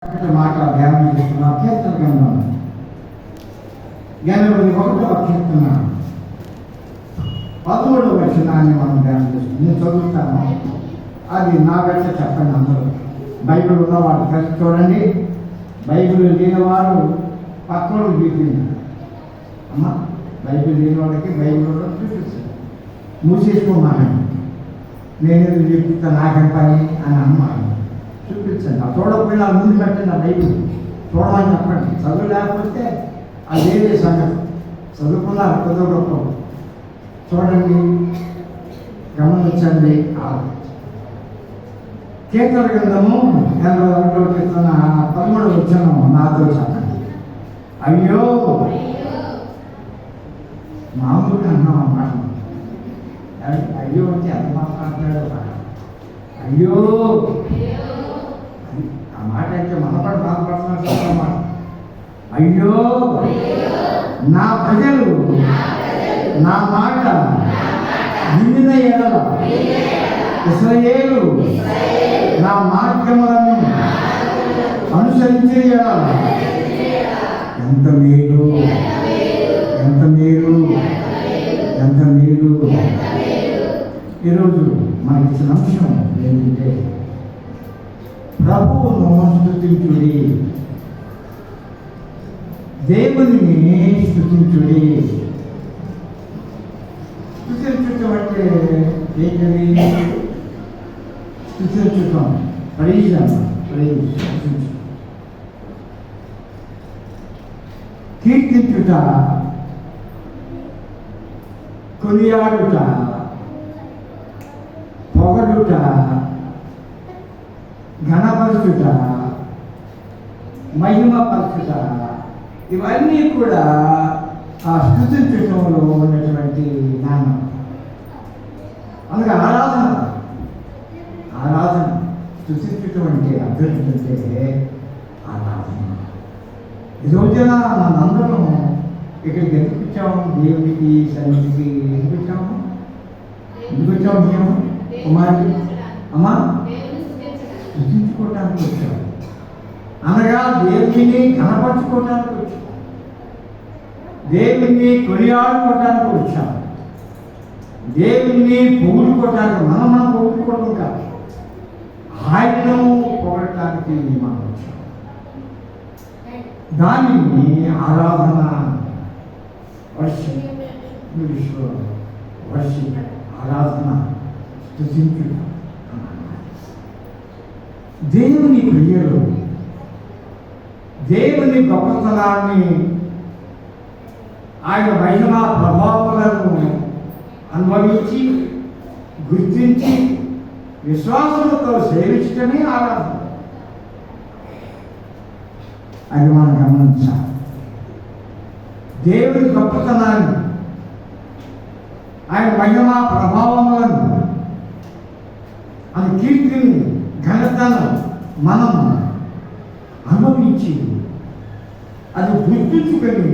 మాట ధ్యానం చేస్తున్నాం. కీర్తన గ్రంథం 81వ కీర్తన 13వ వచనాన్ని మనం ధ్యానం చేస్తున్నాం. నేను చదువుతాను, అది నా వెంట చెప్పండి. అందరూ బైబిల్ ఉన్నవాడు కలిసి చూడండి, బైబిల్ లేనివారు పక్కన చూపింది. అమ్మ బైబిల్ లేని వాళ్ళకి బైబిల్ చూపిస్తుంది. మూసేసుకోమాను, నేనేది చూపిస్తాను నాకేం పని అని అమ్మాను. చూపించండి. ఆ చూడకపోయినా ముందు పెట్టండి. ఆ బైబిల్ చూడమని చెప్పండి. చదువు లేకపోతే అది వేరే సంగతి. చదువుకున్నారు కుదరకపో చూడండి, గమనించండి. కీర్తన గ్రంథము 81వ కీర్తన 13వ వచనం నాతో చెప్పండి. అయ్యో మామూలుగా అన్నాం అన్నమాట. అయ్యో అంటే ఎంత మాట్లాడతాడో. అయ్యో ఆ మాట అయితే మనపడి బాధపడుతున్నమాట. అయ్యో నా ప్రజలు నా మాట వినిన ఎడల, ఇశ్రాయేలు నా మార్గములను అనుసరించే ఎడల ఎంత మేలు, ఎంత మేలు, ఎంత మేలు. ఈరోజు మనకి ఇచ్చిన అంశం ఏంటంటే ప్రభువును స్తుతించుడి, దేవుని స్తుతించుడి. స్తుతించటం అంటే ఏంటది? స్తుతించటం కీర్తించుట, కొనియాడుట, పొగడుట, ఘనపరచుట, మహిమపరచుట, ఇవన్నీ కూడా ఆ స్తుతించటంలో ఉన్నటువంటి జ్ఞానం. అందుకే ఆరాధన స్తుతించటం అంటే అర్థం ఏంటంటే ఆరాధన. ఈ రోజున మనందరం ఇక్కడికి ఎందుకు వచ్చాము? దేవునికి సన్నిధికి ఎందుకు వచ్చాము? మేము కుమారి అమ్మా స్తుతించుకోవటానికి వచ్చాము. అనగా దేవుని కనపరచుకోవటానికి వచ్చాము, దేవుణ్ణి కొనియాడుకోవటానికి వచ్చాము, దేవుణ్ణి పొగుడుకోవటానికి. మనం పొగుడుకోవడం కాదు, ఆయనను పొగడటానికి మనం వచ్చాము. దానిని ఆరాధన, వర్షిప్, ఆరాధన, స్తుతించుట. దేవుని ప్రియలు దేవుని గొప్పతనాన్ని, ఆయన మహిమా ప్రభావాలను అనుభవించి గుర్తించి విశ్వాసంతో సేవించటమే ఆరాధన. అది మనం గమనించాలి. దేవుని గొప్పతనాన్ని, ఆయన మహిమా ప్రభావములను, అది కీర్తిని, ఘనతను మనం అనుభవించి అది గుర్తించుకొని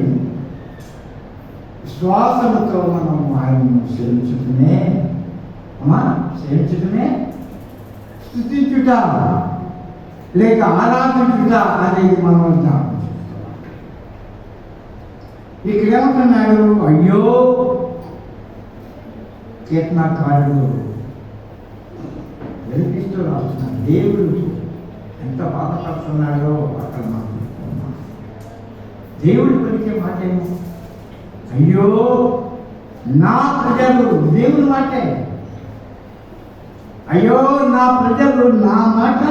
శ్వాసలతో మనం ఆయనను సేవించటమే స్తుతించుట లేక ఆరాధించుట అనేది మనం జ్ఞాపకం. ఇక్కడ ఏమంటున్నాడు? అయ్యో కీర్తనకారుడు వెలిపిస్తూ రాస్తున్నాడు. దేవుడు ఎంత బాధపడుతున్నాడో అక్కడ మనం దేవుడు పలికే మాట ఏమో, అయ్యో నా ప్రజలు. దేవుని మాటే. అయ్యో నా ప్రజలు నా మాట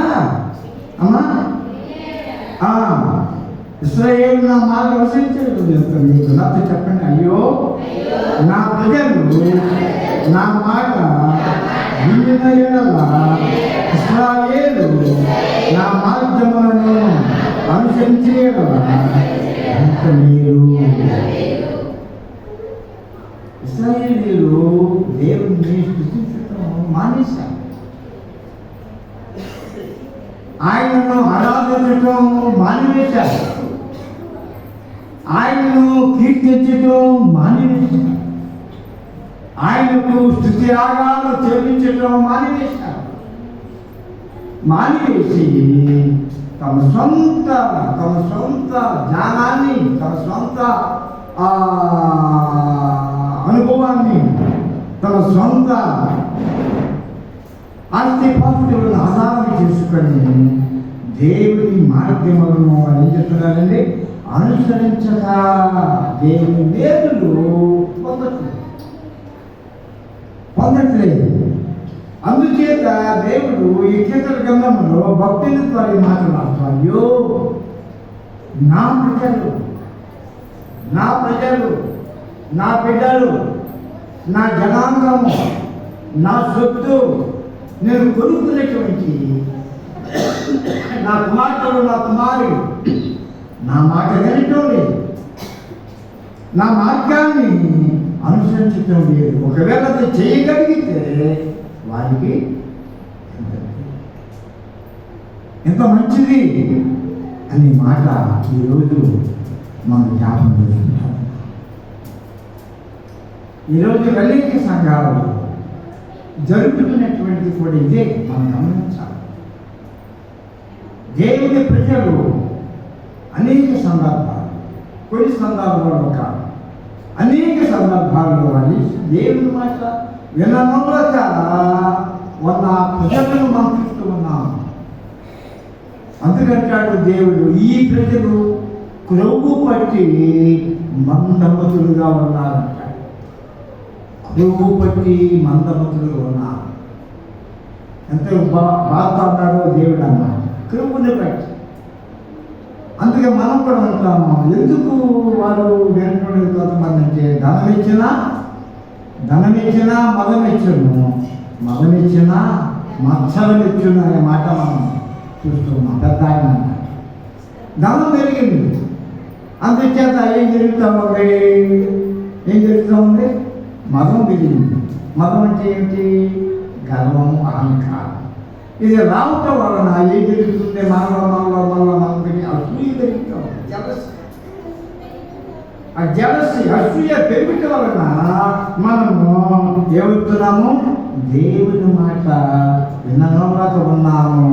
అమ్మా ఇశ్రాయేలు నా మాట అనుసరించారు. నాతో చెప్పండి. అయ్యో నా ప్రజలు నా మాట వినిన ఎడల, ఇశ్రాయేలు నా మార్గములను అనుసరించే ఎడల ఎంత మేలు. ఇశ్రాయేలీయులు దేవుణ్ణి స్తుతించడం మానేశారు, ఆయనను ఆరాధించటం మానివేశారు, ఆయనను కీర్తించటం మానివేశారు, ఆయనకు స్తుతి యాగాలు చెల్లించటం మానివేశారు. మానివేసి తమ సొంత జ్ఞానాన్ని, తమ సొంత అనుభవాన్ని, తమ సొంత ఆస్తిపాస్తులను ఆధారం చేసుకొని దేవుని మార్గములను వాళ్ళు ఏం చెప్తున్నారండి, అనుసరించక దేవుని వేదులు పొందట్లేదు. అందుచేత దేవుడు ఈ కీర్తన గ్రంథంలో భక్తుల ద్వారా మాట్లాడుతారు. అయ్యో నా ప్రజలు, నా బిడ్డలు, నా జనాంగము, నా సొత్తు, నేను కొనుక్కున్నటువంటి నా కుమార్తెలు, నా కుమారుడు నా మాట వినటం లేదు, నా మార్గాన్ని అనుసరించటం లేదు. ఒకవేళ అది చేయగలిగితే వారికి ఎంత మంచిది అనే మాట ఈరోజు మనం జ్ఞాపకం చేసుకుంటాం. ఈరోజు అనేక సంఘాలు జరుగుతున్నటువంటిది కూడా ఇదే మనం గమనించాలి. దేవుని ప్రజలు అనేక సందర్భాలు, కొన్ని సందర్భాల్లో కాదు, అనేక సందర్భాల్లో అని దేవుని మాట వినలేక ఉన్న ప్రజలను మనం చూస్తూ ఉన్నాం. అందుకంటాడు దేవుడు, ఈ ప్రజలు క్రొవ్వు పట్టి మందమతులుగా ఉన్నారంటాడు. క్రొవ్వు పట్టి మందమతులుగా ఉన్నారు. ఎంత బాధ అన్నాడో దేవుడు అన్నాడు, క్రొవ్వుని బట్టి. అందుకే మనం కూడా ఉంటాము. ఎందుకు వారు వెంటనే కొంతమంది అంటే ధనమిచ్చినా మదమిచ్చినా మత్సరమిచ్చును అనే మాట మనం చూస్తున్నాం. పెద్ద ఆయన ధనం పెరిగింది, అందుచేత ఏం జరుగుతూ ఉంది, మదం పెరిగింది. మదం అంటే ఏంటి? గర్వము, అహంకారం. ఇది రావటం వలన ఏం జరుగుతుంది? మనలో మనకి అసూయ పెరుగుతూ ఉంది. ఆ జలసి అసూయ పెరుగుట వలన మనము ఏమవుతున్నాము? దేవుని మాట వినలేక ఉన్నాము.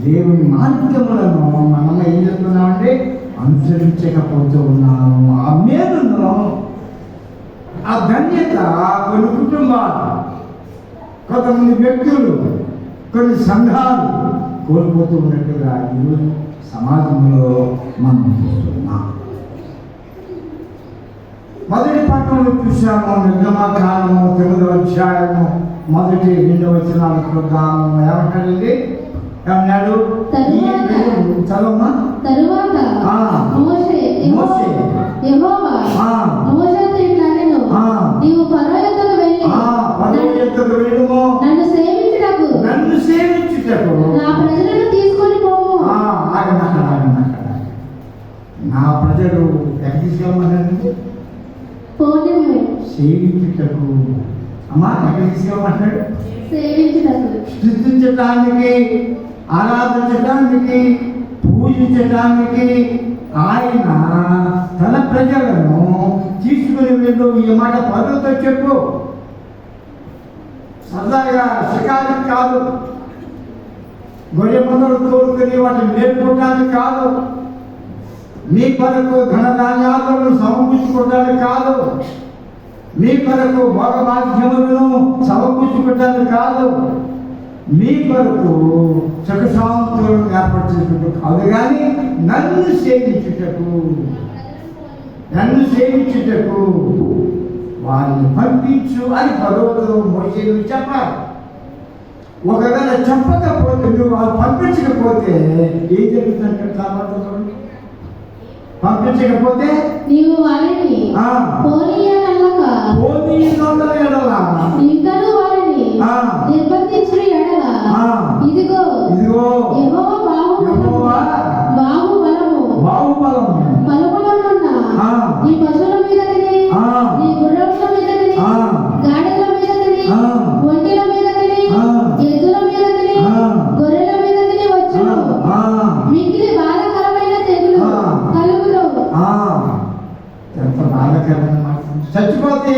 దేవుని మార్గములను మనం ఏం చేస్తున్నామంటే అనుసరించకపోతూ ఉన్నాము. ఆ మేలును, ఆ ధన్యత కొన్ని కుటుంబాలు, కొంతమంది వ్యక్తులు, కొన్ని సంఘాలు కోల్పోతూ ఉన్నట్టుగా ఈరోజు సమాజంలో మనం చూస్తున్నాం. మొదటి పట్టణంలో చూసాము, నిర్గమకాండము 9వ అధ్యాయము 1-2 వచనాలు చూద్దాము. ఏమంటాడండి? ఏమన్నాడు? చదవమ్మా. తరువాత మోషే యెహోవా మోషేతో ఇట్లా అనెను, నీవు ఫరో యొద్దకు వెళ్ళి నన్ను సేవించుటకు నా ప్రజలను తీసుకొని పోము. నా ప్రజలు ఎక్కడ తీసుకోమన్నాడు? పోనిము. సేవించుటకు. అమ్మా ఎక్కడ తీసుకోమంటాడు? సేవించుటకు, స్తుతించటానికి, ఆరాధించటానికి, పూజించటానికి ఆయన తన ప్రజలను తీసుకుని వెళ్ళు. ఈ మాట పరులతో చెప్పు. సరదాగా షికారికి కాదు, గొర్రె మందలు తోడుకొని వాటిని నేర్చుకోవడానికి కాదు, మీ కొరకు ధనధాన్యాలను సమకూర్చుకోవడానికి కాదు, మీ కొరకు భోగభాగ్యములను సమకూర్చుకోవడానికి కాదు, మీ కొరకు సుఖశాంతులను ఏర్పాటు చేసుకుంటూ కాదు, కానీ నన్ను సేవించుటకు వారిని పంపించు అని పదవులు మోసేలు చెప్పాలి. ఒకవేళ చెప్పకపోతే, నువ్వు వాళ్ళు పంపించకపోతే ఏం జరుగుతుందంటే తర్వాత పంపించకపోతే నీవు వారిని పోనీయనలక ఇంకను వారిని నిర్బంధించిన ఎడల ఇదిగో యెహోవా బాహుబలము పలుపలనున్న నీ పశువుల మీదకిని, నీ గుర్రముల మీదకిని, గాడిదల మీదకిని, ఒంటెల మీదకిని, ఎద్దుల మీదకిని, గొర్రెల మీదకిని వచ్చును. మిక్కిలి బాధాకరమైన తెగులు కలుగును. ఎంత బాధాకరమైన మాట. చచ్చిపోతే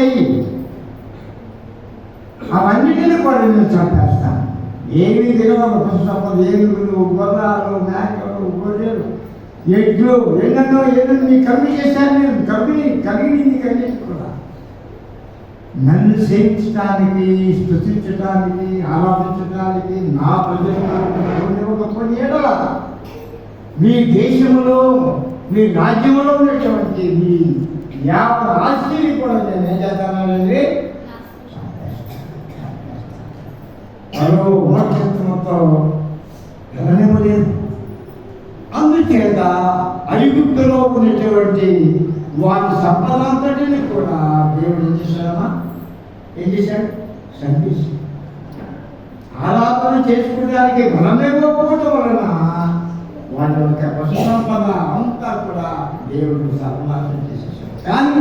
అవన్నిటిని కూడా నేను చంపేస్తాను. ఏమి తినడం, ఏనుగులు, గుర్రాలు, మేకలు, మేకలు గొర్రెలు ఎడ్లు ఎన్నెన్నో మీ కమ్మి చేశారు. నేను కలిగింది కూడా నన్ను సేవించడానికి, స్తుతించడానికి, ఆరాధించడానికి నా ప్రజలకు కొన్ని ఏడల మీ దేశంలో, మీ రాజ్యంలో ఉన్నటువంటి మీ యాభై ఆస్తిని కూడా నేను ఏం చేస్తానండి మరో మోక్షంతో వెళ్ళనివ్వలేదు. అందుచేత ఐగుప్తులో ఉన్నటువంటి వారి సంపదంతటిని కూడా దేవుడు ఏం చేశాడు సంధించి ఆరాధన చేసుకోవడానికి బలమేకపోవడం వలన వాళ్ళ యొక్క పశు సంపద అంతా కూడా దేవుడు సర్వనాశనం చేసేసాడు. కానీ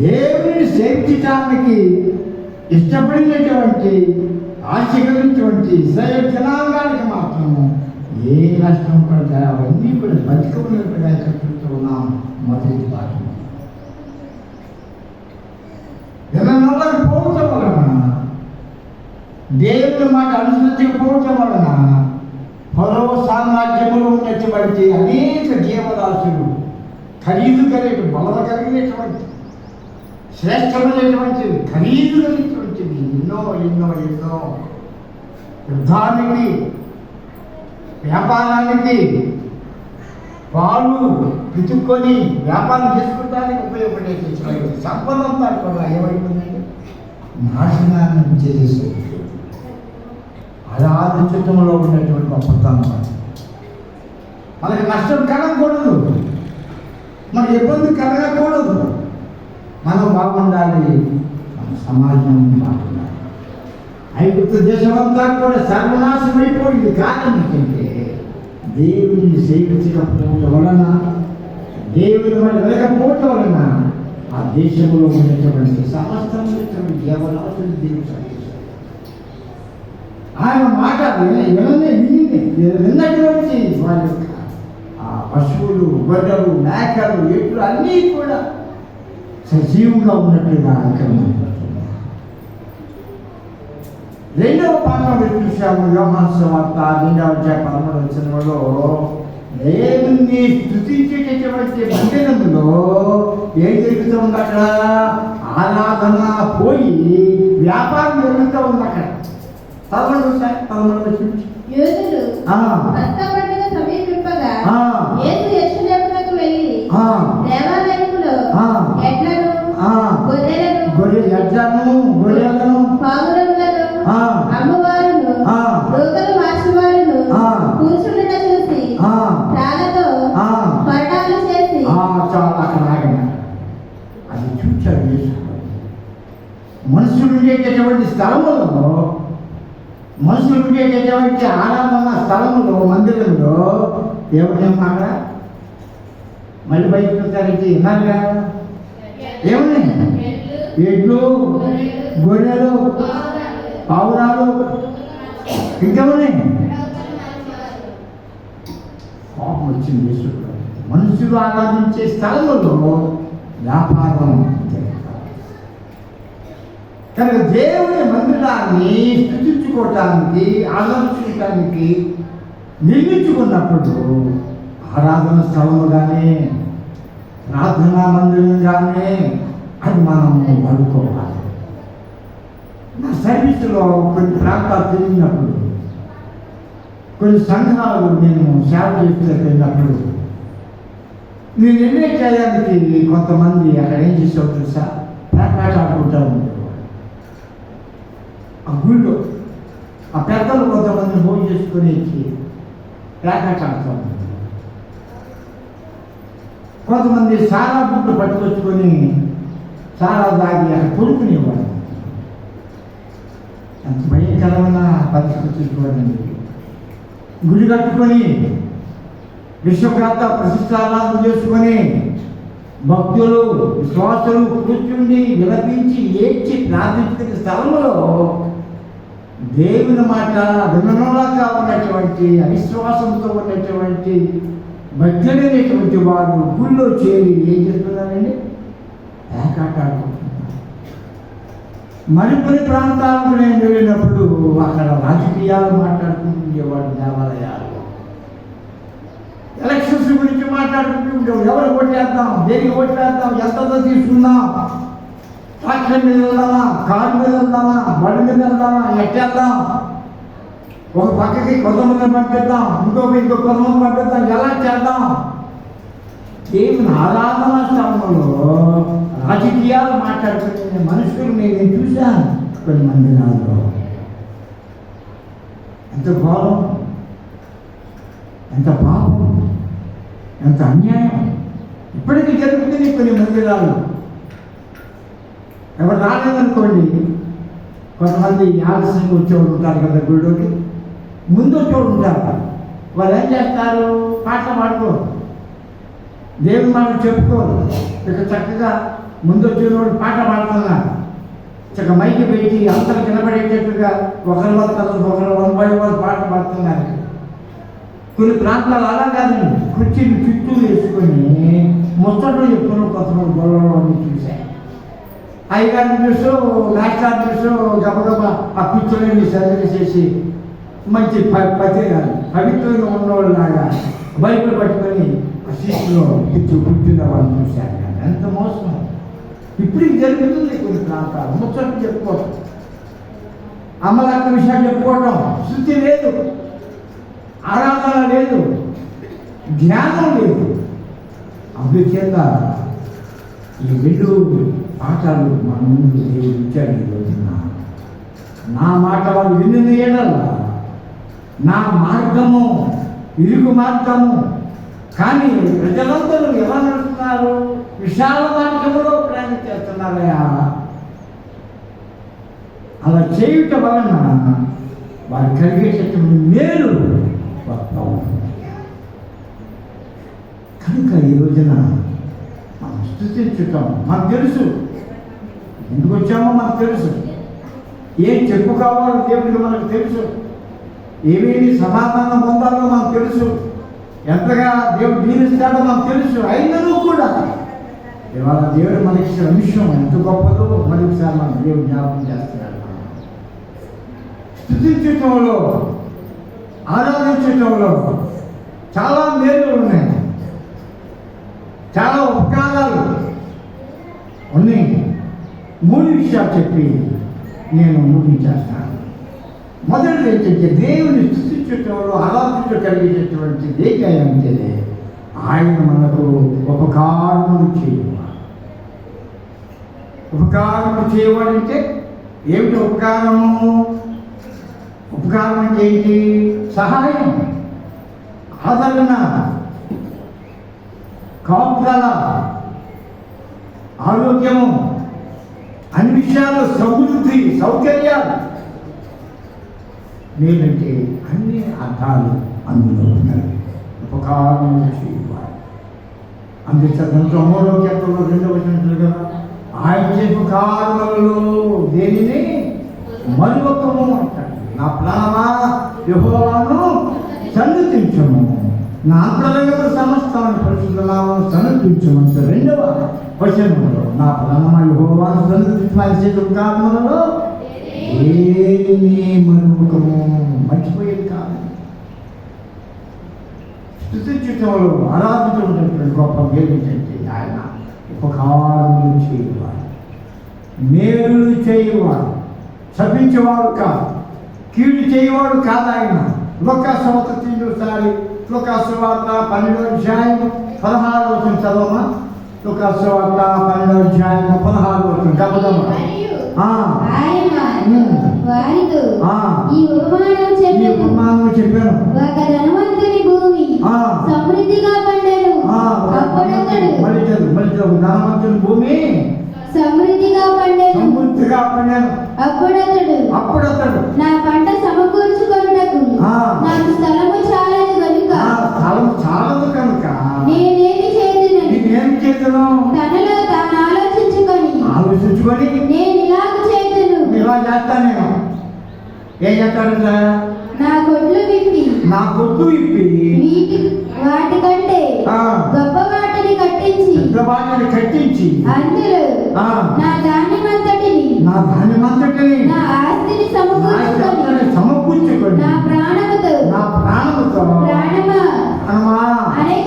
దేవుడిని సేవించడానికి ఇష్టపడినటువంటి ఆశీర్వదించినటువంటి ఇశ్రాయేలు జనాంగానికి మాత్రం ఏ నష్టం పడితే అవన్నీ కూడా బతికున్నట్టుగా చెప్తూ ఉన్నాం. మొదటి పాఠం జనాలకు పోవటం వలన, దేవుని మాట అనుసరించకపోవటం వలన ఫరో సామ్రాజ్యంలో ఉన్నటువంటి అనేక జీవరాశులు ఖరీదు కలిగి బలవ కలిగినటువంటి శ్రేష్టమైనటువంటివి ఖరీదు కలిగినటువంటివి ఎన్నో ఎన్నో ఎన్నో యుద్ధానికి, వ్యాపారానికి, వాళ్ళు పితుక్కొని వ్యాపారం చేసుకోవడానికి ఉపయోగపడేటువంటి సంపద అంతా కూడా ఏమైపోయిందంటే నాశనాన్ని చేసేస్తుంది. ఆరాధించటంలో ఉన్నటువంటి గొప్పతనం మనకి నష్టం కలగకూడదు, మన ఇబ్బంది కలగకూడదు. మనం బాగుండాలి, మన సమాజం బాగుండాలి. ఐగుప్తు దేశం అంతా కూడా సర్వనాశనం అయిపోయింది. కారణం ఏంటంటే దేవుని సేవించకపోవటం వలన, దేవుని మన వెళ్ళకపోవటం వలన ఆ దేశంలో ఉన్నటువంటి సమస్తమైనటువంటి జీవరాశులు దేవుడు సంతోషించాడు. ఆయన మాట విన్నటువంటి వారి యొక్క ఆ పశువులు, గొర్రెలు, మేకలు, ఎట్లు అన్నీ కూడా సజీవంగా ఉన్నట్టుగా ఇక్కడ రెండవ పాఠంలో చూసాము. యోహాను సువార్త 2:13 దేవుణ్ణి స్తుతించేటటువంటి మందిరంలో ఏం జరుగుతూ ఉంది? అక్కడ ఆరాధన పోయి వ్యాపారం జరుగుతూ ఉంది. అక్కడ 13 యూదులు పస్కా పండుగ సమీపింపగా యేసు యెరూషలేమునకు వెళ్ళి దేవాలయములో ఎడ్లను, గొర్రెలను, పావురములను, అమ్మవారును, దూతలు మార్చువారును కూర్చుండుట చూసి రాళ్ళతో పరడాలు చేసి అది చూచాడు. మనుషులు ఉండేటటువంటి స్థలములో, మనుషులు ఉండేటటువంటి ఆరాధన స్థలములో, మందిరంలో ఏమన్నా మళ్ళీ బయటకు వచ్చారంటే విన్నారుగా ఏమన్నా ఎడ్లు, గొర్రెలు, పావురాలు, ఇంకేమన్నాయి. కోపం వచ్చింది యేసుకు. మనుషులు ఆరాధించే స్థలములో వ్యాపారం కనుక దేవుని మందిరాన్ని స్థుతించుకోవటానికి, ఆదర్శించడానికి నిర్మించుకున్నప్పుడు ఆరాధన స్థలము కానీ, ప్రార్థనా మందిరం కానీ అది మనం వాడుకోవాలి. నా సర్వీసులో కొన్ని ప్రాంతాలు తిరిగినప్పుడు, కొన్ని సంఘాలు నేను సేవ చేస్తే వెళ్ళినప్పుడు, నేను ఎన్నే చేయడానికి కొంతమంది అక్కడ ఏం చేసేవారు తెలుసా? పేకాట ఆడుకుంటూ ఉండేవారు. ఆ గుళ్ళో ఆ పెద్దలు కొంతమంది భోజనం చేసుకుని పేకాట ఆడుతూ ఉంటారు. కొంతమంది సారా బుడ్లు పట్టుకొచ్చుకొని సారా దాగి అక్కడ కొడుకునేవాడు. అంత భయంకరమైన పరిస్థితి చూసుకోవాలండి. గుడి కట్టుకొని విశ్వప్రాంత ప్రతిష్టారాధన చేసుకొని భక్తులు, విశ్వాసులు కూర్చుండి విలపించి ఏడ్చి ప్రార్థించుకునే స్థలంలో దేవుని మాట వినడంలాగా ఉన్నటువంటి, అవిశ్వాసంతో ఉన్నటువంటి భక్తులైనటువంటి వారు గుళ్ళో చేరి ఏం చేస్తున్నారండి? పేకాట ఆడుకుంటున్నారు. మరికొన్ని ప్రాంతాలకు నేను వెళ్ళినప్పుడు అక్కడ రాజకీయాలు మాట్లాడుకుంటుండేవాడు. దేవాలయాలు ఎలక్షన్స్ గురించి మాట్లాడుకుంటూ ఎవరు ఓటేద్దాం, దేనికి ఓటేద్దాం, ఎంతతో తీసుకుందాం, ట్రాక్టర్ మీద వెళ్దామా, కారు మీద వెళ్దామా, బండి మీద వెళ్దామా, ఎట్టేద్దాం, ఒక పక్కకి కొంతమందిని పంపిద్దాం, ఇంకో కొంతమంది పంపిద్దాం, ఎలా చేద్దాం. దేవుని ఆరాధన స్థానంలో రాజకీయాలు మాట్లాడుకునే మనుషులు నేను చూశాను కొన్ని మందిరాల్లో. ఎంత ఘోరం, ఎంత పాపం, ఎంత అన్యాయం ఇప్పటికీ జరుగుతుంది కొన్ని మందిరాలు. ఎవరు రాలేదనుకోండి, కొంతమంది ఆలస్యంగా వచ్చేవాడు ఉంటారు కదా గుడిలోకి, ముందు వచ్చేవాడు ఉంటారు. వాళ్ళు ఏం చేస్తారు, పాటలు పాడుకోరు, దేవుని మాట చెప్పుకోరు. ఇక చక్కగా ముందు వచ్చినవాడు పాట పాడుతున్నారు, చక్కగా మైకి పెట్టి అందరు నిలబడేటట్టుగా ఒకరి ఒకరు 1 by 1 పాట పాడుతున్నారు. కొన్ని ప్రాంతాలు అలా కాదండి, కుర్చీలు చుట్టూ వేసుకొని ముచ్చట్లు చెప్పుకుని కొంతమంది గొడవలు అన్ని చూశాయి. అయ్యగారిని చూస్తూ లాస్టార్ని చూస్తూ గబగబా ఆ కుర్చీలని సర్జరీ చేసి మంచి పవిత్రంగా ఉన్నవాళ్ళలాగా బైబిల్ పట్టుకొని ఆ సీట్లో కూర్చున్న వాళ్ళు చూశాను. ఎంత మోసం ఇప్పటికి జరుగుతుంది కొన్ని ప్రాంతాలు. ముచ్చట్లు చెప్పుకోవటం, అమ్మలక్క విషయాలు చెప్పుకోవటం, శుద్ధి లేదు, ఆరాధన లేదు, జ్ఞానం లేదు. అందుచేత ఈ 2 పాఠాలు మన ముందు దేవుడు ఇచ్చాడు ఈ రోజున. నా మాట వాళ్ళు విన్న ఏడల్లా నా మార్గము ఇరుకు మార్గము. కానీ ప్రజలందరూ ఎలా నడుస్తున్నారు, విశాల మార్గంలో ప్రయాణం చేస్తున్నారయా. అలా చేయుట వలన వారు కలిగేటటువంటి మేలు వస్తూ ఉంటుంది. కనుక ఈ రోజున మనం స్తుతించటం మనకు తెలుసు, ఎందుకు వచ్చామో మనకు తెలుసు, ఏం చెప్పుకోవాలో దేవుడికి మనకు తెలుసు, ఏమేమి సమాధానం పొందాలో మనకు తెలుసు, ఎంతగా దేవుడు దీవిస్తాడో మనకు తెలుసు. అయినను కూడా ఇవాళ దేవుడు మనకి ఇచ్చిన విషయం ఎంత గొప్పదో మరొకసారి మన దేవుడు జ్ఞాపకం చేస్తున్నాడు. స్తుతించటంలో, ఆరాధించటంలో చాలా మేలు ఉన్నాయి, చాలా ఉపకారాలు ఉన్నాయి. 3 విషయాలు చెప్పి నేను ముగించేస్తాను. మొదటిది ఏంటంటే దేవుని స్తుతించటంలో, ఆరాధించ కలిగేటటువంటిది ఏంటంటే ఆయన మనకు ఉపకారములు చేయవాడు. ఉపకారములు చేయవాడంటే ఏమిటి ఉపకారము? ఉపకారం అంటే ఏంటి? సహాయం, ఆదరణ, కాపుదల, ఆరోగ్యము, అన్ని విషయాలు, సమృద్ధి, సౌకర్యాలు. నేనంటే అన్ని అర్థాలు అందులో ఉన్నాయి. ఉపకారం చేయాలి. అందుకే 3వ కీర్తనలో 2వ వచనం కదా, ఆయన చేసే ఉపకారములలో దేనిని మరువకము అంటాడు. నా ప్రాణమా యెహోవాను సన్నుతించుము, నా అంతరంగము సమస్తమైన పరిశుద్ధ నామమును సన్నుతించుము. 2వ వచనంలో నా ప్రాణమా యెహోవాను సన్నుతించుము, ఆయన చేసే ఉపకారములలో దేనిని మరువకము. మర్చిపోయేది కాదు. స్తుతించటంలో, ఆరాధించడం గొప్ప మేలు ఏంటంటే ఆయన ఉపకారములు చేయవాడు, మేలులు చేయవాడు, శపించేవాడు కాదు, కీడు చేయవాడు కాదు. ఆయన లోకాసువార్త 12:16 చదవమా. లోకాసువార్త 12:16 గబదమ్మ. ఈ ఉపమానం చెప్పాను. ఒక ధనవంతుని భూమి సమృద్ధిగా పండెను. ధనవంతుని భూమి సమృద్ధిగా పండెను. అప్పుడతడు నా పంట సమకూర్చుకొనుటకు నాకు స్థలము చాలదు కనుక నేనేమి చేతును తనలో తాను ఆలోచించుకొని నేను ఇలాగ చేతును. ఇలా చేస్తాను నేను. ఏం చేస్తాడంట? నా కొట్లు విప్పి వాటికంటే గొప్ప వాటిని కట్టించి అందులో నా ధాన్యమంతటిని నా ఆస్తిని సమకూర్చుకొని నా ప్రాణముతో ప్రాణమా అనే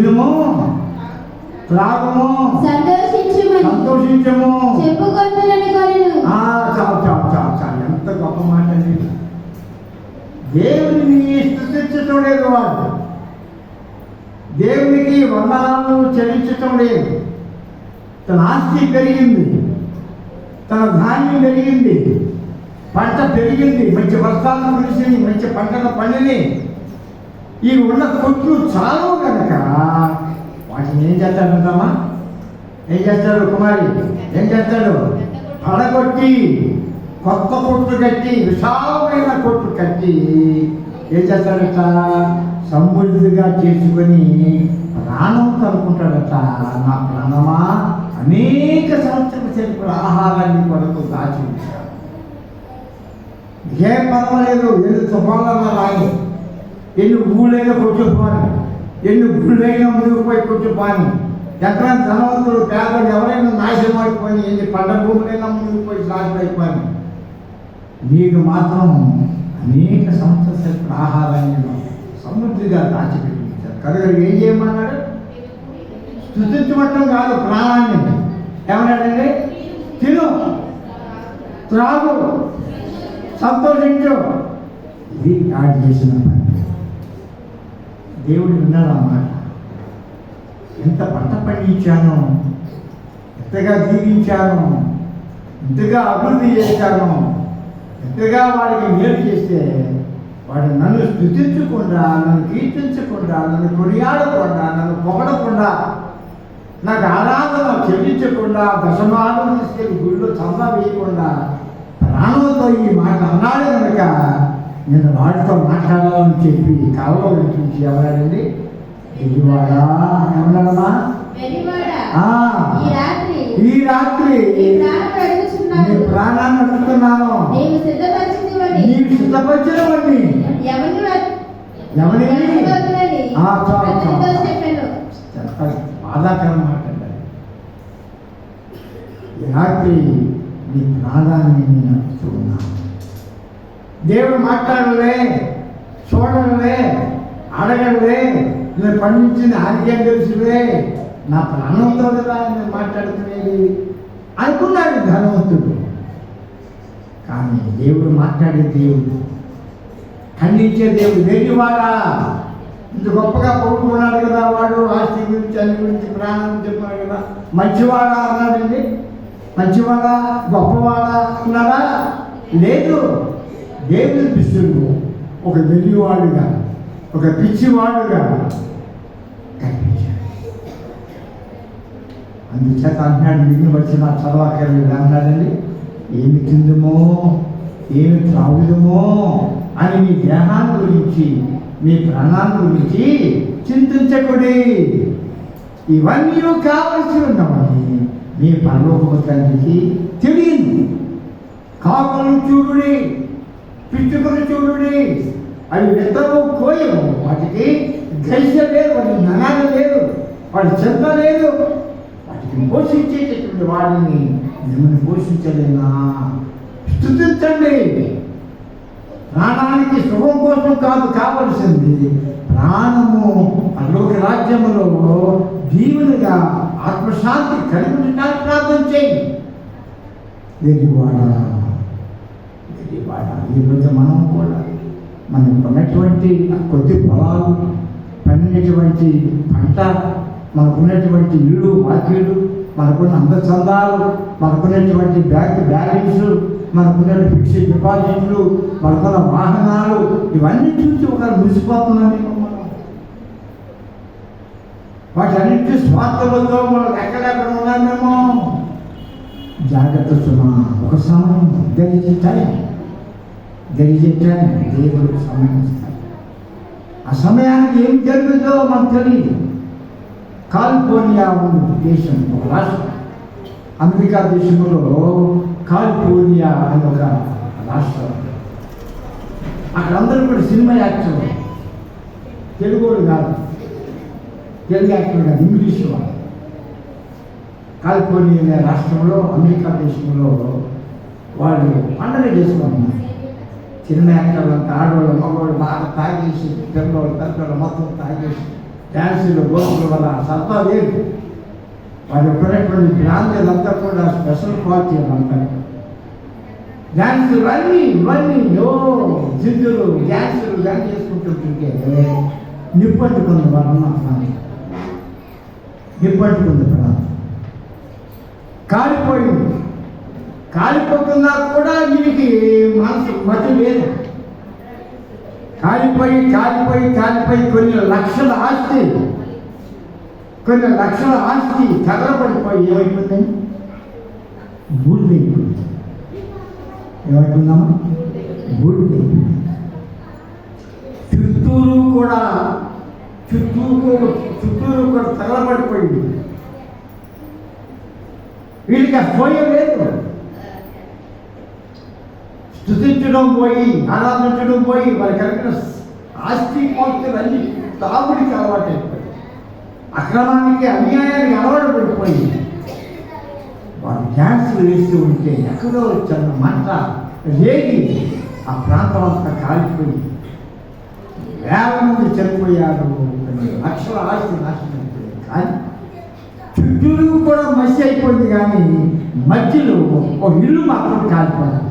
తినుము త్రాగము సంతోషించము చెప్పుకొందునని కొనెను. చాలు ఎంత గొప్ప మాట అండి. దేవుని స్తుతించటం లేదు వాడు, దేవునికి వందనాలు చెల్లించటం లేదు. తన ఆస్తి పెరిగింది, తన ధాన్యం పెరిగింది, పంట పెరిగింది, మంచి వర్షాలను కురిసింది, మంచి పంటలు పండిని, ఈ ఉన్న కొట్లు చాలు కనుక వాటిని ఏం చేస్తాడంటామా? ఏం చేస్తాడు కుమారి? ఏం చేస్తాడు? పడగొట్టి కొత్త కొట్టు కట్టి, విశాలమైన కొట్టు కట్టి ఏం చేస్తాడట? సమృద్ధిగా చేసుకొని ప్రాణంతో అనుకుంటాడట, నా ప్రాణమా అనేక సంవత్సరాల సరిపడ ఆహారాన్ని కొరకు దాచి ఉంచాడు. ఏం పర్వాలేదు, ఎన్ని తుఫాన్లన్నా రాని, ఎన్ని ఊళ్ళైనా కొట్టుకుపోని, ఎన్ని గుళ్ళైనా మునిగిపోయి కొట్టుకుపోని, ఎక్కడ ధనవంతులు పేదలు ఎవరైనా నాశనం అయిపోయి, ఎన్ని పంట భూములైనా మునిగిపోయి నాశనం అయిపోయి, నీకు మాత్రం అనేక సంవత్సరాల ఆహారాన్ని సమృద్ధిగా దాచిపెట్టించారు. కనుక ఏం చేయమన్నాడు? స్తుతించమట్టం కాదు, ప్రాణాన్ని ఏమన్నాడండి? తిను, త్రాగు, సంతోషించు. ఇది యాడ్ చేసిన పని. దేవుడు విన్నాడన్నమాట. ఎంత పంట పండించాను, ఎంతగా జీవించాను, ఎంతగా అభివృద్ధి చేశాను, ఎంతగా వాడికి మేలు చేస్తే వాడు నన్ను స్తుతించకుండా, నన్ను కీర్తించకుండా, నన్ను కొనియాడకుండా, నన్ను పొగడకుండా, నాకు ఆరాధన చెల్లించకుండా, దశమాలు తీసుకెళ్ళి గుళ్ళు చందా వేయకుండా ప్రాణంతో ఈ మాట అన్నాడు కనుక నేను వాడితో మాట్లాడాలని చెప్పి కలలో చూసి ఎవరండి? వెలివాడా ఏమన్నాడమ్మా? ఈ రాత్రి నీ ప్రాణాన్ని అడుగుతున్నాను, నీకు సిద్ధపరిచినవన్నీ ఎవరి బాధాకరం మాట. ఈ రాత్రి నీ ప్రాణాన్ని నేను అడుగుతున్నాను. దేవుడు మాట్లాడలే, చూడలే, అడగలే, నేను పండించిన ఆరోగ్యం తెలుసులే, నా ప్రాణంతో కదా నేను మాట్లాడుకునేది అనుకున్నాడు ధనవంతుడు. కానీ దేవుడు మాట్లాడే దేవుడు, ఖండించే దేవుడు. వెలివాడా ఇంత గొప్పగా పొగుడుకున్నాడు కదా వాడు, ఆస్తి గురించి, అన్ని గురించి, ప్రాణం చెప్పాడు కదా. మంచివాడా అన్నాడండి? మంచివాడా, గొప్పవాడా అన్నాడా? లేదు. దేవుని పిస్తుడు ఒక వెలివాడుగా, ఒక పిచ్చివాడుగా కనిపించాడు. అందుచేత అంటున్నాడు, మిగిలిన వచ్చిన చదవకర్లేదు అన్నాడండి. ఏమి తిందుమో, ఏమి త్రాగుదమో అని మీ దేహాన్ని గురించి, మీ ప్రాణాన్ని గురించి చింతించకుడి. ఇవన్నీ కావలసి ఉన్నవని మీ పరలోకపు తండ్రికి తెలియదు. కాకులను చూడుడి, పిచ్చుకలు చూడుడి, అవి విత్తము కోయము, వాటికి గరిస లేదు, వాటి ననాలు లేదు, వాటి చింత లేదు, వాటిని పోషించేటటువంటి వాడిని మిమ్మల్ని పోషించలేనా? స్తుతించండి. ప్రాణానికి సుఖం కోసం కాదు కావలసింది, ప్రాణము పరలోక రాజ్యములో దీవునిగా ఆత్మశాంతి కలిగి ఉండటానికి ప్రార్థన చేయండి. వెలివాడా, ఈరోజు మనం కూడా మనకు ఉన్నటువంటి కొద్ది పొలాలు, పండినటువంటి పంట, మనకున్నటువంటి ఇళ్ళు వాకిళ్ళు, మనకున్న అందచందాలు, మనకున్నటువంటి బ్యాంక్ బ్యాలెన్స్, మనకున్న ఫిక్స్డ్ డిపాజిట్లు, మనకున్న వాహనాలు, ఇవన్నీ చూసి ఒకరు మురిసిపోతున్నాం. వాటన్నిటి స్వార్థలతో మనం ఎక్కడెక్కడ ఉన్నామేమో. జాగ్రత్త సుమా. ఒక సమయం గడిచేటాయి, దేవుడు సమయం ఇస్తాడు. ఆ సమయానికి ఏం జరుగుతుందో మనకు తెలియదు. కాలిఫోర్నియా ఉంది దేశం, ఒక రాష్ట్రం. అమెరికా దేశంలో కాలిఫోర్నియా అని ఒక రాష్ట్రం. అక్కడ అందరూ కూడా సినిమా యాక్టర్, తెలుగు కాదు, తెలుగు యాక్టర్ కాదు, ఇంగ్లీష్ వాళ్ళు. కాలిఫోర్నియా రాష్ట్రంలో, అమెరికా దేశంలో వాళ్ళు పండుగ చేసుకుంటున్నారు. సినిమా యాక్టర్లు అంతా, ఆడవాళ్ళు, మగవాళ్ళు బాగా తాగేసి, పిల్లలు పెద్దవాళ్ళు మొత్తం తాగేసి డ్యాన్సులు గోపుల వల్ల సత్తా లేదు. వారి ఎప్పుడైనటువంటి బ్రాండ్లంతా కూడా స్పెషల్ క్వాలిటీ అంతా డ్యాన్సులు ఇవన్నీ జిద్దులు డ్యాన్సులు డ్యాన్స్ చేసుకుంటుంటే నిప్పట్టుకుంది వాళ్ళ నిప్పట్టుకుంది ప్రాంతం కాలిపోతున్నా కూడా వీరికి మనసు మతి లేదు. కాలిపోయి కొన్ని లక్షల ఆస్తి తగలబడిపోయి ఏమైపోయిందండి? బూడిదైపోయింది. ఏమైపోయిందమ్మా? బూడిదైపోయింది. చుట్టూరు కూడా తగలబడిపోయింది. వీళ్ళకి పోయే లేదు. స్తుతించడం పోయి, ఆరాధించడం పోయి, వారి కలిగిన ఆస్తి పాస్తులు అన్ని తాగుడికి అలవాటైపోయి, అక్రమానికి అన్యాయానికి అలవాటు పడిపోయి వారు డ్యాన్సులు వేస్తూ ఉంటే ఎక్కడో చిన్న మంట రేగి ఆ ప్రాంతం అంతా కాలిపోయి వేల మంది చనిపోయారు. లక్షల ఆస్తి నాశనం అయిపోయింది. కానీ చుట్టూరు కూడా మసి అయిపోయింది. కానీ మధ్యలో ఒక ఇల్లు మాత్రం కాలిపోయింది.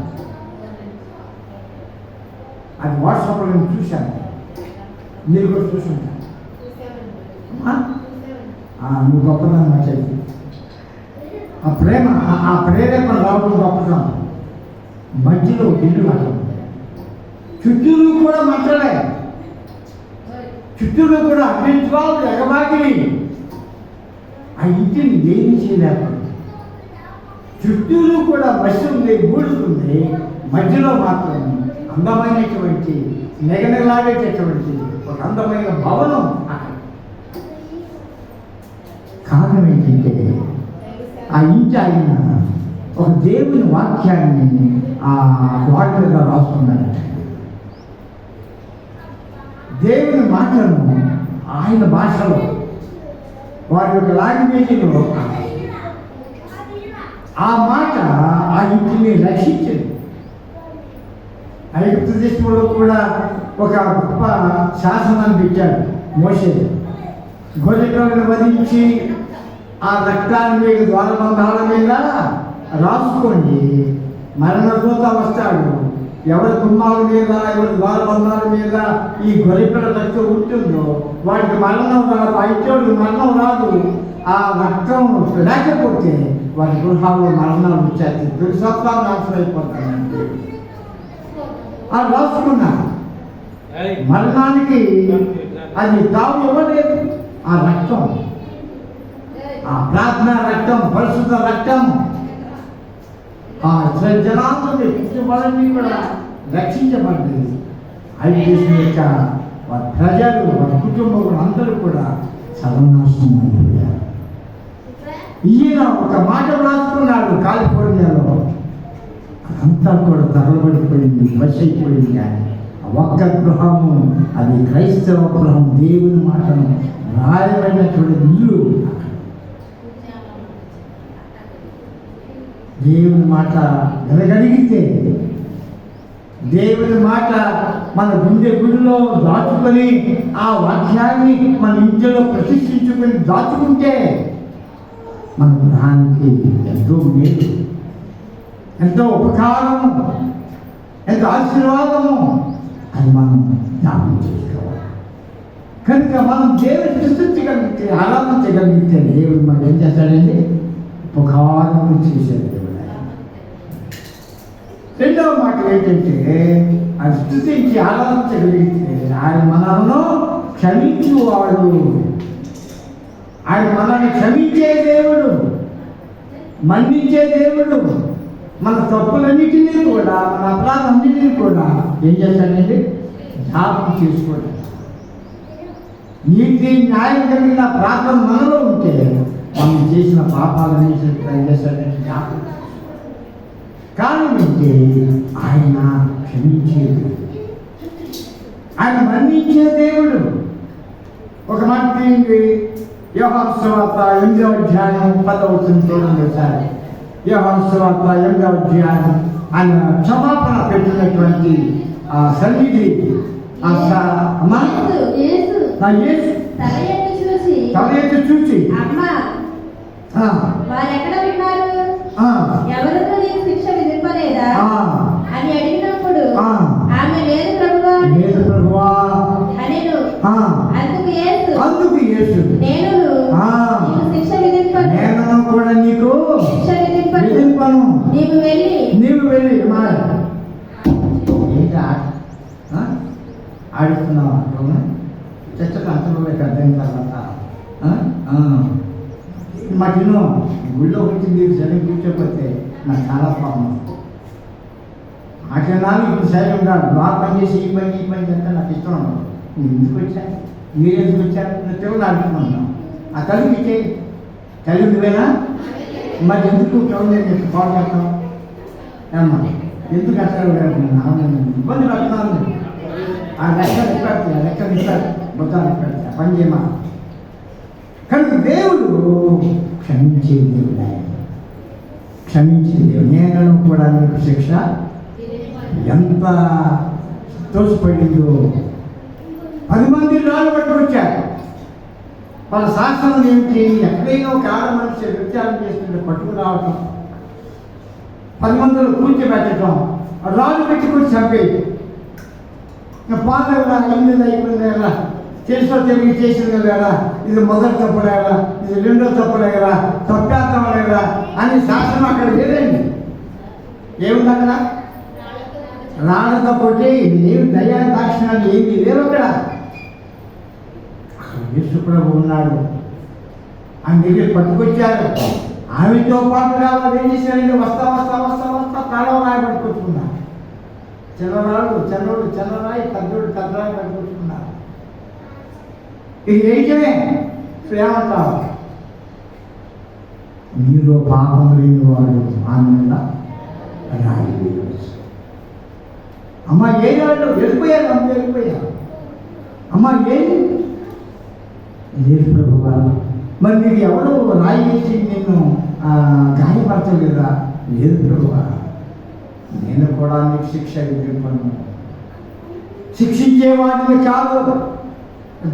అది వాట్సాప్లో నేను చూశాను, మీరు కూడా చూసుంటారు. నువ్వు గొప్పదాన్ని మాట్లాడి ఆ ప్రేరేపణ రావడం గొప్పదాం. మధ్యలో ఇల్లు మాత్రం చుట్టూరు కూడా మంటలే, చుట్టూరు కూడా అగ్నిజ్వాలు ఎగబాకిని ఆ ఇంటిని ఏమి చేయలేకపోయింది. చుట్టూరు కూడా మసి ఉంది, బూడుతుంది. మధ్యలో మాత్రం అందమైనటువంటి నెగనలాడేటటువంటి ఒక అందమైన భవనం. కారణం ఏంటంటే ఆ ఇంటి ఆయన ఒక దేవుని వాక్యాన్ని ఆ గోడ మీద రాసుకున్నాడు. దేవుని మాటలను ఆయన భాషలో వారి యొక్క లాంగ్వేజ్లో ఆ మాట ఆ ఇంటిని రక్షించింది. ఐగుప్తు దేశంలో కూడా ఒక గొప్ప శాసనాన్ని పెట్టాడు మోషే. గొర్రెలను వధించి ఆ రక్తాన్ని మీద ద్వారబంధాల మీద రాసుకోండి, మరణదూత వస్తాడు. ఎవరి గుమ్మాల మీద, ఎవరి ద్వారబంధాల మీద ఈ గొర్రెపిల్ల రక్తం ఉంటుందో వాడికి మరణం రాదు, అయితోడు మరణం రాదు. ఆ రక్తం లేకపోతే వారి గృహాల్లో మరణాలు వచ్చేది, దుర్సత్వాలు నాశనం అయిపోతాయంటే అది రాసుకున్నారు. మరణానికి అది తావు ఇవ్వలేదు. ఆ రక్తం, ఆ ప్రార్థన రక్తం, పరిశుద్ధ రక్తం ఆ జనాంగం వాళ్ళని కూడా రక్షించబడ్డది. ఐదేశం యొక్క వారి ప్రజలు, వారి కుటుంబం అందరూ కూడా సర్వనాశనం అయిపోయారు. ఈయన ఒక మాట రాసుకున్నాడు కాలిఫోర్నియాలో, అంతా కూడా తగలబడిపోయింది, వశ అయిపోయింది. కానీ ఒక్క గృహము, అది క్రైస్తవ గృహం, దేవుని మాటను రాయబడినటువంటి ఇల్లు. దేవుని మాట వినగలిగితే, దేవుని మాట మన గుడిలో దాచుకొని ఆ వాక్యాన్ని మన ఇంట్లో ప్రతిష్ఠించుకొని దాచుకుంటే మన గృహానికి ఎంతో మేలు, ఎంతో ఉపకారము, ఎంతో ఆశీర్వాదము. అది మనం జ్ఞాపకం చేసుకోవాలి. కనుక మనం దేవుని సృష్టించగలిగితే, ఆరాధించగలిగితే దేవుడు మనం ఏం చేస్తాడండి? ఉపకారం చేశాడు దేవుడు. రెండవ మాట ఏంటంటే, అది స్థుతించి ఆరాధించగలిగితే ఆయన మనలను క్షమించువాడు. ఆయన మనల్ని క్షమించే దేవుడు, మన్నించే దేవుడు. మన తప్పులన్నిటినీ కూడా, మన అపరాధన్నిటినీ కూడా ఏం చేస్తాడండి? జ్ఞాపకం చేసుకోవడం. నీతి న్యాయం కలిగిన ప్రార్థన మనలో ఉంటే మనం చేసిన పాపాలన్నిటిని ఏం చేస్తాడంటే జ్ఞాపకం. కారణం ఏంటి? ఆయన క్షమించేది, ఆయన మన్నించే దేవుడు. ఒక మాట తీయండి, యోహాను సువార్త 8వ అధ్యాయం 10వ వచనం చూడండి ఒకసారి. యోహాను సువార్త 8వ అధ్యాయం ఆయన క్షమాపణ పెట్టినటువంటి ఆ సన్నిధి. నా యేసు తల ఎత్తి చూసి అమ్మా ఆ, వారు ఎక్కడ విన్నారు? ఆ, ఎవరు నీకు శిక్ష విధింపలేదా ఆ, అని అడిగినప్పుడు ఆ. ఆమె లేదు ప్రభువా లేదు ప్రభువా అనెను. ఆ, అందుకు యేసు అందుకు యేసు నేను ఆ, నీకు శిక్ష విధింపను నేను కూడా నీకు శిక్ష విధింపను విధింపను. నీవు వెళ్ళి మా ఏంటి ఆడుతున్నావా చచ్చట అంతలోకి అర్థం తర్వాత మాటిను గుళ్ళో వచ్చి మీరు సరే కూర్చోకపోతే నాకు చాలా ప్రాబ్లం. ఆటనాలు ఇప్పుడు సరే ఉంటాడు బాగా పనిచేసి ఈ పని చేస్తే నాకు ఇష్టం ఉండదు. నేను ఎందుకు వచ్చాను, మీరు ఎందుకు వచ్చారు తెలుగు అడుగుతున్నాను. ఆ తల్లికి ఇచ్చే తల్లి నువ్వేనా? మరి ఎందుకు ప్రభుత్వం పాడు చేస్తాం ఏమ్మా? ఎందుకు అసలు ఇబ్బంది పెడుతున్నాను. ఆ లెక్క ఇస్తారు మొత్తాన్ని పెడతా పని చేయమా. కానీ దేవుడు క్షమించే దేవుడు, క్షమించే దేవుడు. నేను కూడా నీకు శిక్ష ఎంత తోసిపడిందో. 10 మంది రాళ్ళు పట్టుకొచ్చారు. వాళ్ళ శాస్త్రం ఏమిటి? ఎక్కడైనా ఒక ఆడ మనిషి నృత్యాలు చేస్తుంటే పట్టుకు రావటం, 10 మందిలో కూర్చోబెట్టడం, రాళ్ళు పెట్టుకొని చంపేది. పాదలా అయింది అయిపోయిందా, తెలుసో తెలివి చేసింది లేదా, ఇది మొదటి తప్పలేదా, ఇది రెండో తప్పలేదా, తప్పేద్దాం లేదా అని శాస్త్రం అక్కడ లేదండి. ఏముంది అక్కడ? రాళ్ళతో కొట్టి లేవు, దయా దాక్షిణాలు ఏమి లేవు అక్కడ. యేసుప్రభు ఉన్నాడు. ఆయన దగ్గర పట్టుకొచ్చారు. ఆమెతో పాటుగా వాళ్ళు ఏం చేశారంటే వస్తా వస్తా వస్తా వస్తా తాళం రాయి పట్టుకొచ్చుకున్నారు. చిన్నరాయి పెద్దరాయి పట్టుకొచ్చుకున్నారు. ఇది ఏంటనే ఏమంటారు? మీలో పాపం లేని వాడు ఆమె మీద రాయి వేయవచ్చు. అమ్మ ఏ వాళ్ళు వెళ్ళిపోయారు, అమ్మ వెళ్ళిపోయారు. అమ్మ ఏది లేదు ప్రభువా, మరి నీకు ఎవరు రాయి వేసి నిన్ను గాయపరచలేదా? లేదు ప్రభువా, నేను కూడా నీకు శిక్ష విధింపను. శిక్షించేవాడిని కాదు,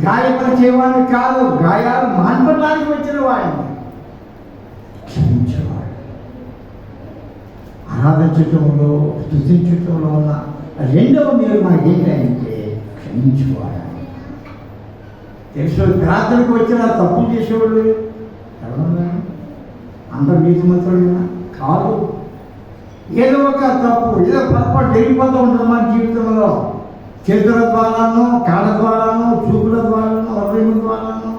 గాయపరిచేవాడిని కాదు, గాయాలు మాన్పడానికి వచ్చిన వాడిని క్షమించేవాడు. ఆరాధించటంలో స్తుతించటంలో ఉన్న రెండవ మీరు మనకి ఏంటంటే క్షమించేవాడు. తెలుసు ప్రార్థనకు వచ్చిన తప్పులు చేసేవాళ్ళు ఎవరున్నారు? అందరు నీతిమంతులు కాదు. ఏదో ఒక తప్పు, ఏదో పొరపాటు జరిగిపోతూ ఉంటుంది మన జీవితంలో. చేతుల ద్వారానో, కాళ్ళ ద్వారానో, చూపుల ద్వారానో, హృదయం ద్వారానో,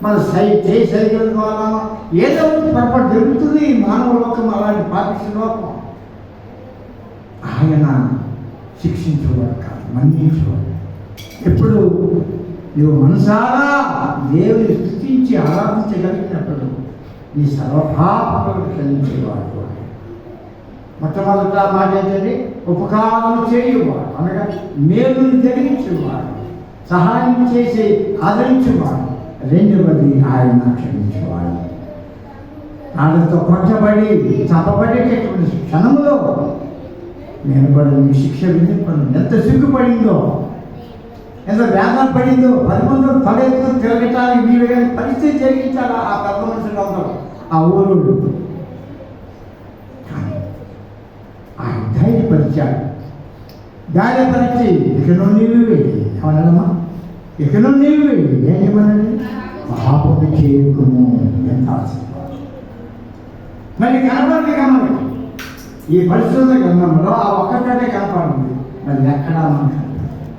మన సైకిల్ ద్వారానో ఏదో ఒకటి పొరపాటు జరుగుతుంది. మానవ లోకం అలాంటి పాపిష్టి లోకం. ఆయన శిక్షించేవాడు కాదు, మన్నించేవాడు. ఎప్పుడు నువ్వు మనసారా దేవుని స్తుతించి ఆరాధించగలిగినప్పుడు నీ సర్వపాపములను క్షమించేవాడు. మొట్టమొదట మాట ఏంటంటే ఉపకారం చేయువాడు, అనగా మేలుని జరిగించేవాడు, సహాయం చేసి ఆదరించేవాడు. రెండవది ఆయన క్షమించేవాడు. వాళ్ళతో కొట్టబడి చంపబడేటటువంటి క్షణంలో నేను కూడా నీ శిక్ష విధింపను. ఎంత సిగ్గుపడిందో, ఎంత వేదన పడిందో. 10 మంది తలెత్తుకుని తిరగటానికి వీలు కానీ పరిస్థితి జరిగించాలి ఆ పెద్ద మనుషులు అందరూ, ఆ ఊరు. కానీ ఆయన ధైర్యపరిచాడు. ధైర్యపరిచి ఇకనో నీళ్ళు వెళ్ళి ఏమన్నాడమ్మా, ఇకనో నీళ్ళు వెళ్ళి ఏమన్నాడు? పాపము చేయకుము. ఎంత ఆశీర్వాదం. మరి కనపడింది కమ్మడి ఈ పరిశుద్ధ గ్రంథంలో ఆ ఒక్కటే కనపడింది. మరి ఎక్కడా మనకు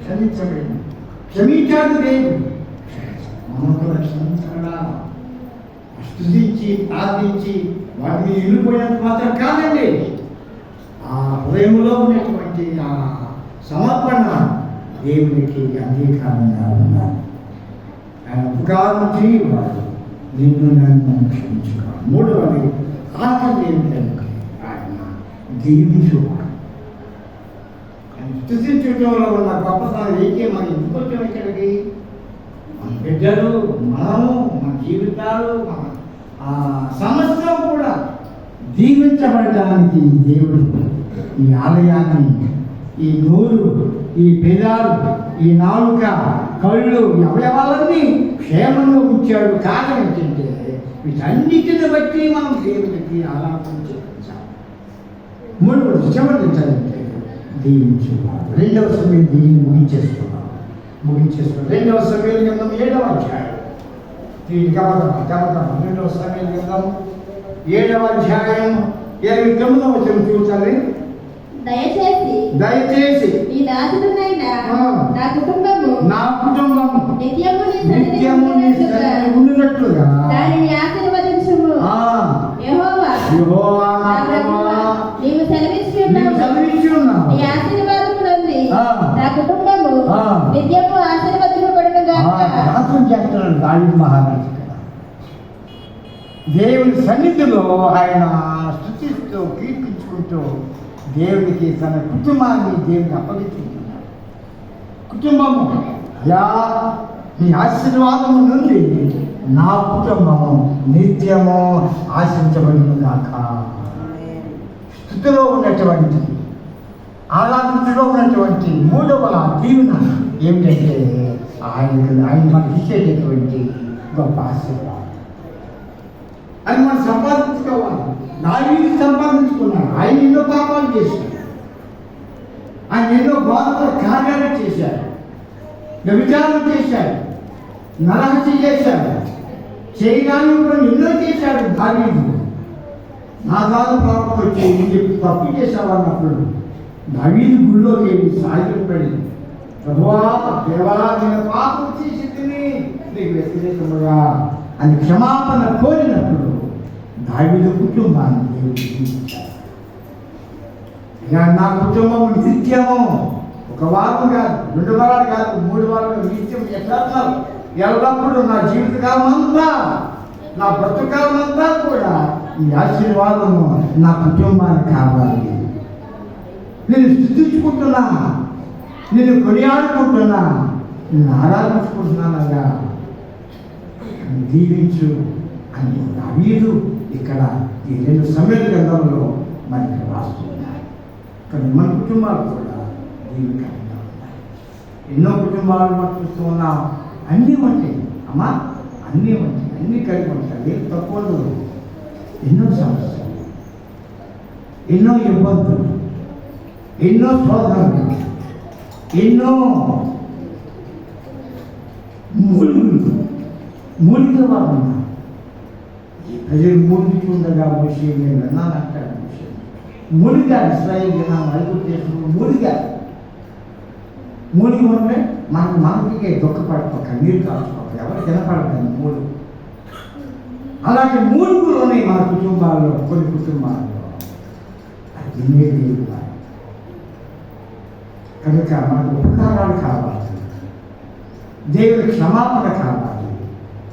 క్షమించబడింది. క్షమించాడు దేవుడు. మమ్మల్ని క్షమించడా, స్తుతించి ప్రార్థించి వాటిని వెళ్ళిపోయినంత మాత్రం కాదండి. ఆ హృదయంలో ఉన్నటువంటి ఆ సమర్పణ దేవునికి అంగీకారంగా ఉన్నారు. ఆయన ఉపకారం చేయవాడు, నిన్ను నన్ను క్షమించుకోవాలి. మూడవది ఆఖరి ఏమిటంటే ఆయన దీవించువాడు. స్థుతించడంలో ఉన్న గొప్పతనం ఏంటి? మనం ఎందుకు వచ్చాం ఇక్కడికి? మన బిడ్డలు, మనము, మన జీవితాలు, మన సమస్తం కూడా దీవించబడటానికి దేవుడు ఈ ఆలయాన్ని, ఈ నోరు, ఈ పెదాలు, ఈ నాలుక, కళ్ళు అవయవాలన్నీ క్షేమంగా ఉంచాడు. కారణం ఏంటంటే వీటన్నిటిని బట్టి మనం దేవుడికి ఆరాధన చేయించాలి. మూడవది చివరించాలంటే దీవించేవాడు. రెండవ సమయం దీన్ని ముగించేస్తున్నాం. 2వ సమయం గ్రంథం 7వ అధ్యాయం. దీనికి గమనం 2వ సమయం గ్రంథం 7వ అధ్యాయం 29వ వచనం చూడాలి. దయచేసి ఈ దాసుడునైన నా కుటుంబము నిత్యము నీ సన్నిధిలో ఉన్నట్లుగా దానిని ఆశీర్వదించుము. యెహోవా యెహోవా నీవు సెలవిచ్చి ఉన్నావు. ఈ ఆశీర్వాదమునంది నా కుటుంబము నిత్యము ఆశీర్వదింపబడును గాక. ప్రార్థన చేస్తున్నాడు దావీదు మహారాజు. దేవుని సన్నిధిలో ఆయన స్తుతిస్తూ కీర్తించుకుంటూ దేవునికి తన కుటుంబాన్ని దేవునికి అప్పగించుకుంటున్నాడు. కుటుంబము అయా నీ ఆశీర్వాదము నుండి నా కుటుంబము నిత్యము ఆశించబడును గాక. స్థుతిలో ఉన్నటువంటి ఆరాధనలో ఉన్నటువంటి 3వ దీవెన ఏమిటంటే ఆయన మనకి ఇచ్చేటటువంటి గొప్ప ఆశీర్వాదం. అది మనం సంపాదించుకోవాలి. దావీదు సంపాదించుకున్నాడు. ఆయన ఎన్నో పాపాలు చేశాడు. ఆయన ఎన్నో బాధల కార్యాలు చేశాడు. వ్యభిచారం చేశాడు. నరహత్య చేశాడు. చేయడానికి కూడా ఎన్నో చేశాడు దావీదు. నాగాలు పాపం వచ్చి తప్పు చేశావన్నప్పుడు దావీదు గుళ్ళోకి వెళ్ళి సాగిపడి ప్రభువా దేవా నేను పాపం చేసి తిని నీకు వ్యతిరేకముగా అని క్షమాపణ కోరినప్పుడు దావీదు కుటుంబాన్ని దేవుడికి ఇచ్చాడు. ఇక నా కుటుంబం నిత్యము 1 వారం కాదు, 2 వారాలు కాదు, 3 వారాలు నిత్యం ఎట్లా ఎల్లప్పుడూ నా జీవితకాలం అంతా నా బ్రతుకాలం అంతా కూడా ఈ ఆశీర్వాదము నా కుటుంబానికి కావాలి. నేను స్థుతించుకుంటున్నా, నేను కొనియాడుకుంటున్నా, నేను ఆరాధించుకుంటున్నానయ్యా, దీవించు అని దావీదు ఇక్కడ ఈ 2 సమయాల గ్రంథంలో మనకి రాస్తున్నాయి. కానీ మన కుటుంబాలు కూడా దీవికంగా ఉన్నాయి. ఎన్నో కుటుంబాలు మనం చూస్తూ ఉన్నాం. అన్నీ ఉంటాయి అమ్మా, అన్నీ ఉంటాయి, అన్నీ కలిగి ఉంటాయి. ఏం తక్కువ ఉండదు. ఎన్నో సమస్యలు, ఎన్నో ఇబ్బందులు, ఎన్నో శోధనలు, ఎన్నో మూలిక వాళ్ళు ఉన్నారు. ప్రజలు మూలికి ఉండగా విషయం నేను విన్నానంటాడు. మూలిగా ఇస్రాయేల్ జనాలు అడుగు చేసిన మూలిక ఉంటే మనకి దుఃఖపడిపోక నీరు కాల్చుకోక ఎవరు తినపడతాను మూడు. అలాగే మూలుగులు ఉన్నాయి మన కుటుంబాల్లో, కొన్ని కుటుంబాల్లో. అది తినేది కనుక మనకు ఉపకారాలు కావాలి, దేవుని క్షమాపణ కావాలి,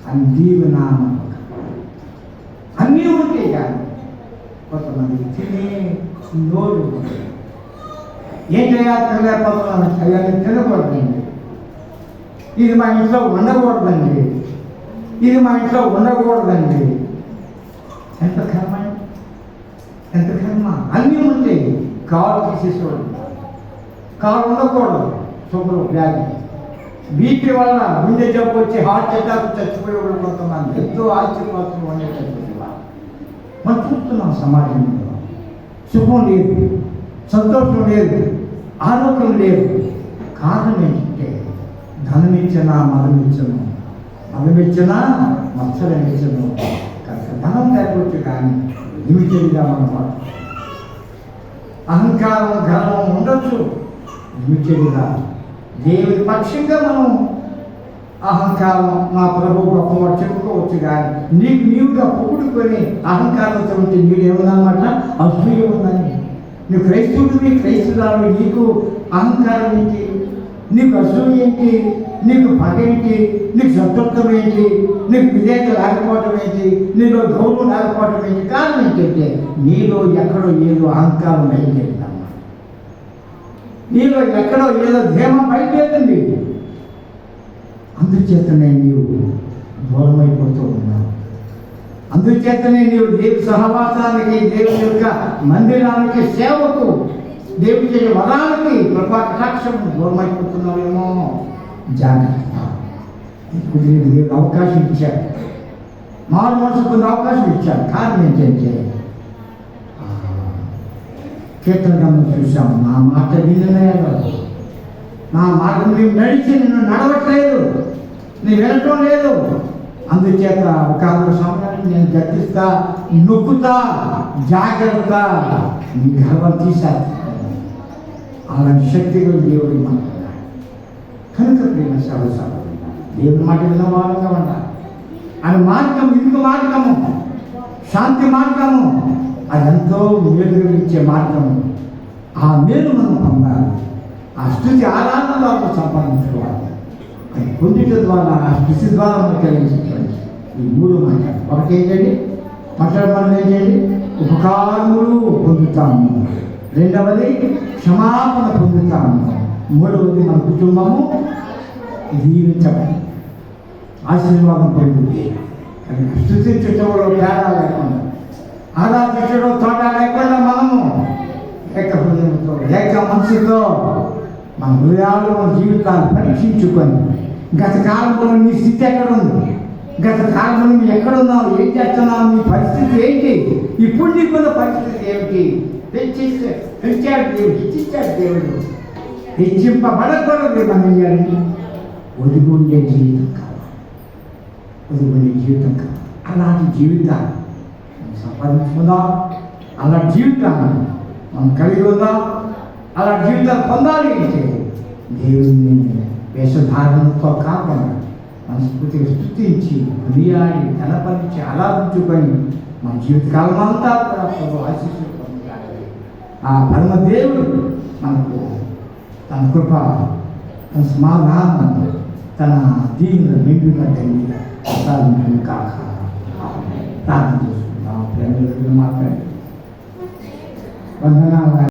అని దీవెన అన్నీ ఉంటాయి. కానీ కొంతమంది తినే నోరు ఏంటయ్యా తినలేకపోతున్నాను, అయ్యాన్ని తినకూడదండి, ఇది మా ఇంట్లో ఉండకూడదండి, ఇది మా ఇంట్లో ఉండకూడదండి. ఎంత కర్మ, ఎంత కర్మ. అన్నీ ఉంటాయి. కాలు తీసేసేవాడు, కాలు ఉండకూడదు, షుగర్ వ్యాధి, బీపీ వల్ల గుండె జబ్బు వచ్చి హార్ట్ అటాక్ చచ్చిపోయేవాడు కొంతమంది. ఎంతో ఆశ్చర్యపోతున్న ఉండేటటువంటి మనం చూస్తున్నాం. సమాజంలో సుఖం లేదు, సంతోషం లేదు, ఆరోగ్యం లేదు. కారణం ఏంటంటే ధనం ఇచ్చినా మదమిచ్చను, మదమిచ్చినా మత్సరమిచ్చను. కనుక ధనం లేకపోతే కానీ లిమిటెడ్గా మనం అహంకారం గర్వం ఉండొచ్చు, లిమిటెడ్గా. దేవుని పక్షంగా మనం అహంకారం నా ప్రభు గొప్పవాడు చెప్పుకోవచ్చు. కానీ నీవుగా పొగుడుకొని అహంకారంతో ఉంటే నీడేముందన్నమాట, అసూయ ఉందని. నువ్వు క్రైస్తవుడివి, క్రైస్తవురాలు, నీకు అహంకారం ఏంటి, నీకు అసూయ ఏంటి, నీకు పగ ఏంటి, నీకు శత్రుత్వం ఏంటి, నీకు విధేయత లేకపోవటం ఏంటి, నీలో గౌరవం లేకపోవటం ఏంటి? కారణం ఏంటంటే నీలో ఎక్కడో ఏదో అహంకారం బయలుదేరిందమ్మా, నీలో ఎక్కడో ఏదో ధేమ బయలుదేరింది. అందుచేతనే నీవు దూరం అయిపోతూ ఉన్నావు. అందుచేతనే నీవు దేవుని సహవాసానికి, దేవుని యొక్క మందిరానికి, సేవకు, దేవుని వరాలకి కృపా కటాక్షం దూరం అయిపోతున్నావేమో. జాగ్రత్త. ఇప్పుడు దేవుడు అవకాశం ఇచ్చాడు, మారు మనసు కొన్ని అవకాశం ఇచ్చాడు. కారణం ఏంటంటే కీర్తన గమనం చూసాము, నా మాట వినలేదు, నా మాట నీవు నడిచి నిన్ను నడవట్లేదు, నీ వినటం లేదు. అందుచేత ఒక సమయాన్ని నేను గర్తిస్తా, నొక్కుతా, జాగ్రత్త, నీ గర్వం తీశాను. అలాంటి శక్తిగా దేవుడు మనకున్నాడు. కనుక ప్రేమ సర్వసాధారణ దేవుడి మాట విన్నవారంగా ఉండాలి. ఆయన మార్గం ఇరుకు మార్గము, శాంతి మార్గము, అది ఎంతో మేలుగా ఇచ్చే మార్గము. ఆ మేలు మనం పొందాలి. ఆ స్థుతి ఆరాధనలో సంపాదించుకోవాలి. అది పొందిక ద్వారా, ఆ స్థుతి ద్వారా మనం కలిగించేటువంటి ఈ మూడు మాటలు. ఒకటి ఏంటండి, మనం ఏంటండి, ఉపకారములు పొందుతాము. రెండవది క్షమాపణ పొందుతాము. మూడవది మన కుటుంబము దీవించబడి ఆశీర్వాదం పొందుతుంది. స్థుతించడంలో తేడా లేకుండా, ఆరాధించడం తోట లేకుండా మనము ఏక హృదయంతో, ఏక మనసుతో మన హృదయాలు, మన జీవితాలు పరీక్షించుకొని, గత కాలంలో నీ స్థితి ఎక్కడుంది, గత కాలంలో నువ్వు ఎక్కడున్నావు, ఏం చేస్తున్నావు, నీ పరిస్థితి ఏంటి, ఇప్పుడు నీకున్న పరిస్థితి ఏమిటి, పెంచాడు దేవుడు, హెచ్చించాడు దేవుడు. హెచ్చింపబడకూడదు. మనం చేయాలండి, ఒదిగి ఉండే జీవితం కావాలి, ఒదిగి ఉండే జీవితం కావాలి. అలాంటి జీవితాన్ని మనం సంపాదించుకుందాం. అలాంటి జీవితాన్ని మనం కలిగి ఉందాం. అలాంటి జీవితాన్ని పొందాలి అంటే దేవుడిని వేషధారణతో కాకుండా మనస్ఫూర్తిగా స్తుతించి, కొనియాడి, కనపరిచి, ఆరాధించుకొని మన జీవితకాలం అంతా ఆశీస్సులు పొందాలి. ఆ పరమ దేవుడు మనకు తన కృప, తన సమాధానం, తన దీవుల నిండుగా తండ్రిగా ప్రసాదించును కాక. ప్రార్థన చేసుకుందాం. ప్రేమ మాట్లాడి వందనాలు.